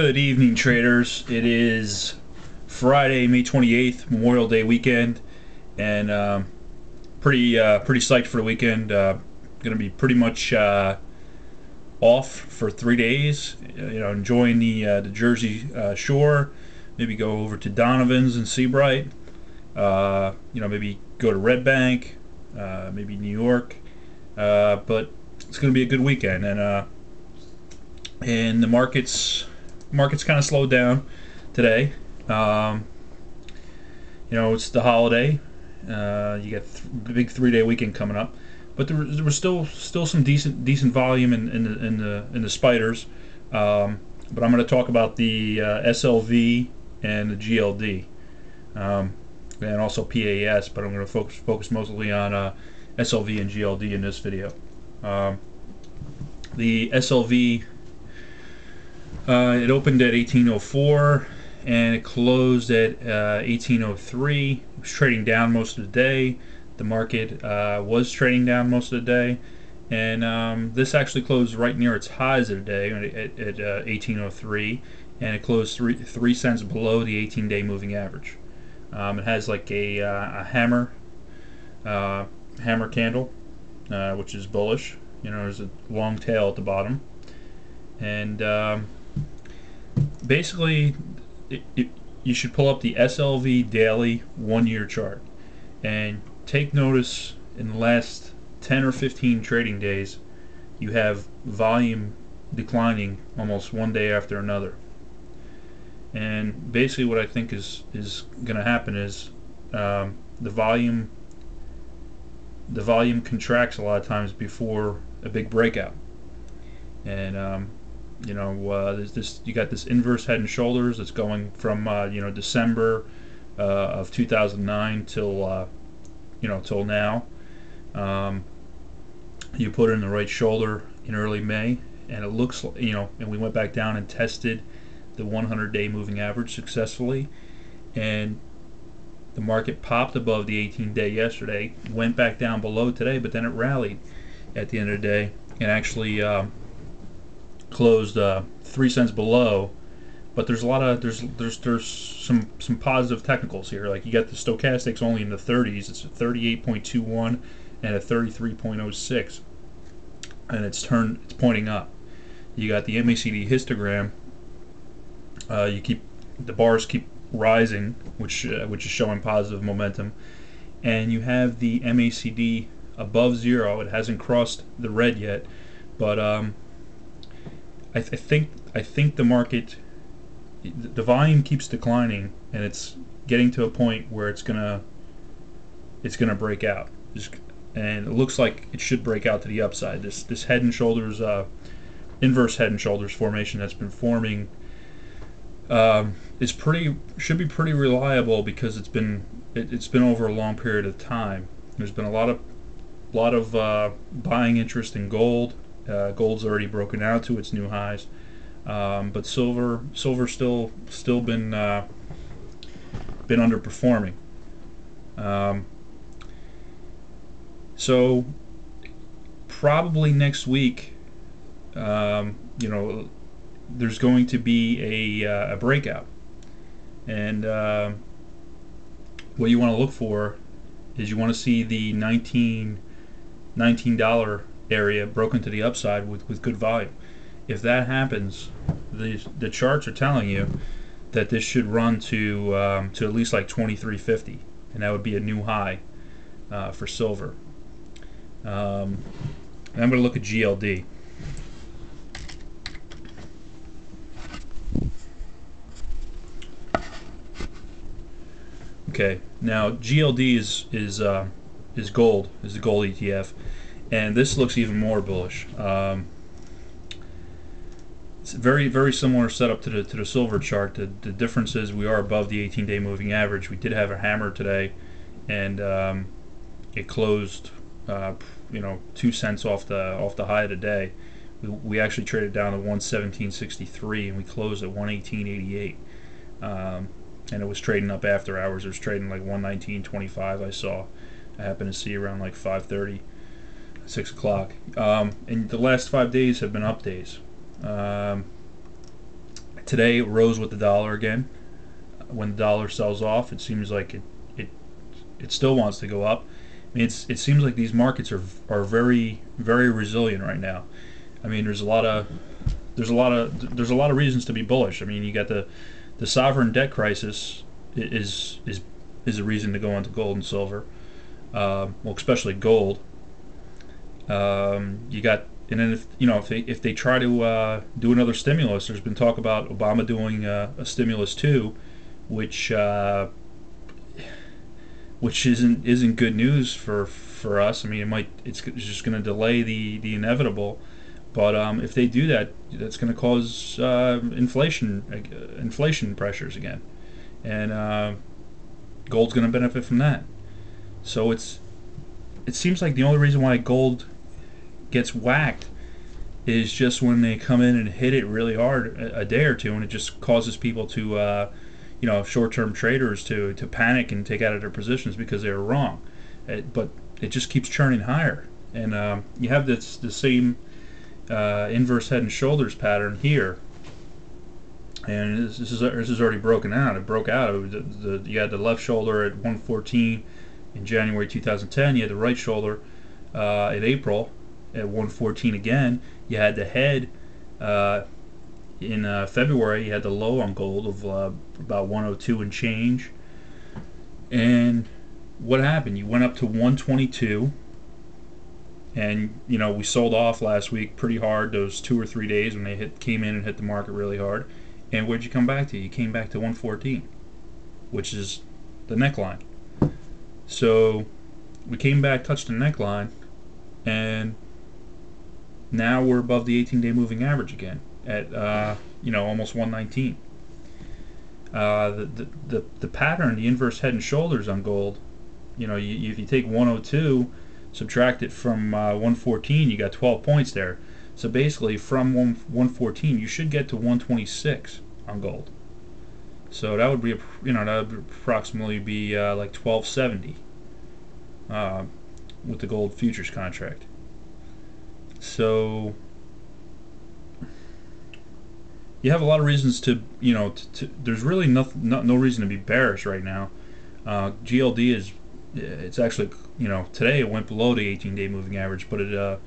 Good evening, traders. It is Friday, May 28th, Memorial Day weekend, and pretty psyched for the weekend. Going to be pretty much off for 3 days. Enjoying the Jersey Shore. Maybe go over to Donovan's and Seabright. Maybe go to Red Bank. Maybe New York. But it's going to be a good weekend, and the markets kind of slowed down today. It's the holiday. You got the big 3-day weekend coming up, but there was still some decent volume in the spiders. But I'm going to talk about the SLV and the GLD, and also PAS. But I'm going to focus mostly on SLV and GLD in this video. The SLV. It opened at 1804 and it closed at 1803. It was trading down most of the day. The market was trading down most of the day, and this actually closed right near its highs of the day at 1803, and it closed 3 cents below the 18-day moving average. It has like a hammer candle, which is bullish. There's a long tail at the bottom, and basically, you should pull up the SLV daily 1-year chart and take notice. In the last 10 or 15 trading days, you have volume declining almost one day after another. And basically what I think is going to happen is the volume contracts a lot of times before a big breakout. And there's this. You got this inverse head and shoulders that's going from December of 2009 till now. You put in the right shoulder in early May, and it looks and we went back down and tested the 100-day moving average successfully, and the market popped above the 18-day yesterday, went back down below today, but then it rallied at the end of the day and actually closed 3 cents below. But there's a lot of there's some positive technicals here. Like, you got the stochastics only in the 30s. It's a 38.21 and a 33.06, and it's pointing up. You got the MACD histogram. The bars keep rising, which is showing positive momentum, and you have the MACD above zero. It hasn't crossed the red yet, but I think the market, the volume keeps declining, and it's getting to a point where it's gonna break out. And it looks like it should break out to the upside. This head and shoulders, inverse head and shoulders formation that's been forming should be pretty reliable, because it's been over a long period of time. There's been a lot of buying interest in gold. Gold's already broken out to its new highs, but silver's still been underperforming. So probably next week, there's going to be a breakout, and what you want to look for is you want to see the $19 area broken to the upside with good volume. If that happens, the charts are telling you that this should run to at least like 23.50, and that would be a new high for silver. And I'm going to look at GLD. Okay, now GLD is gold, is the gold ETF, and this looks even more bullish. It's very, very similar setup to the silver chart. The difference is we are above the 18-day moving average. We did have a hammer today, and it closed 2 cents off the high of the day. We actually traded down to 117.63, and we closed at 118.88. And it was trading up after hours. It was trading like 119.25. I happened to see around like 5:30, 6 o'clock. And the last 5 days have been up days. I Today it rose with the dollar again. When the dollar sells off, it seems like it, it still wants to go up. I mean, it seems like these markets are very very resilient right now. I mean, there's a lot of reasons to be bullish. I mean, you got the sovereign debt crisis is a reason to go into gold and silver. Well, especially gold. You got, and then if they try to do another stimulus, there's been talk about Obama doing a stimulus too, which isn't good news for us. I mean, it's just going to delay the inevitable. But if they do that, that's going to cause inflation pressures again, and gold's going to benefit from that. So it seems like the only reason why gold gets whacked is just when they come in and hit it really hard a day or two, and it just causes people to, short-term traders to panic and take out of their positions because they were wrong. But it just keeps churning higher, and you have the same inverse head and shoulders pattern here, and this is already broken out. It broke out. You had the left shoulder at 114 in January 2010. You had the right shoulder in April at 114 again. You had the head in February. You had the low on gold of about 102 and change. And what happened? You went up to 122. And we sold off last week pretty hard those 2 or 3 days when they came in and hit the market really hard. And where'd you come back to? You came back to 114, which is the neckline. So we came back, touched the neckline, and now we're above the 18-day moving average again at almost 119. The pattern, the inverse head and shoulders on gold. If you take 102. Subtract it from 114, you got 12 points there. So basically, from 114, you should get to 126 on gold. So that would be, that would approximately be like 1270 with the gold futures contract. So you have a lot of reasons to, there's really no reason to be bearish right now. GLD is. It's actually, today it went below the 18-day moving average, but it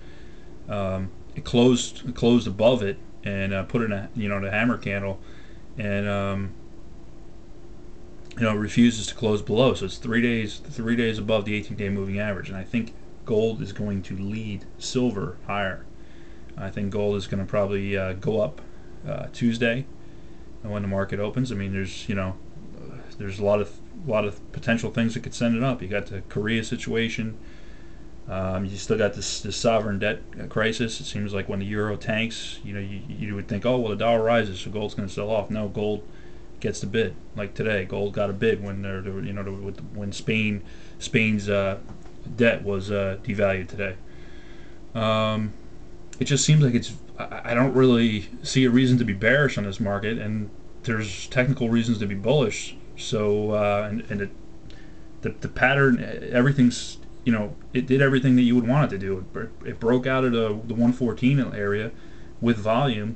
closed above it and put in the hammer candle, and refuses to close below. So it's 3 days above the 18-day moving average, and I think gold is going to lead silver higher. I think gold is going to probably go up Tuesday, and when the market opens. I mean, there's a lot of potential things that could send it up. You got the Korea situation. You still got this sovereign debt crisis. It seems like when the euro tanks, you would think, oh well, the dollar rises, so gold's going to sell off. No, gold gets the bid. Like today, gold got a bid when when Spain's debt was devalued today. It just seems like I don't really see a reason to be bearish on this market, and there's technical reasons to be bullish. So the pattern, everything's, it did everything that you would want it to do. It broke out of the 114 area with volume,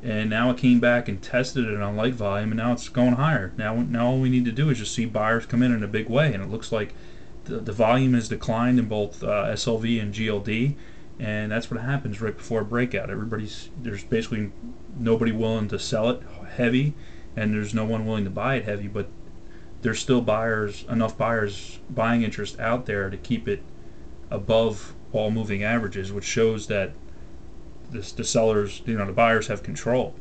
and now it came back and tested it on light volume, and now it's going higher. Now all we need to do is just see buyers come in a big way, and it looks like the volume has declined in both SLV and GLD, and that's what happens right before a breakout. There's basically nobody willing to sell it heavy, and there's no one willing to buy it heavy, but there's still enough buyers buying interest out there to keep it above all moving averages, which shows that the sellers, the buyers have control.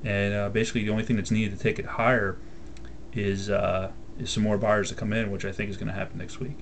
And basically the only thing that's needed to take it higher is some more buyers to come in, which I think is going to happen next week.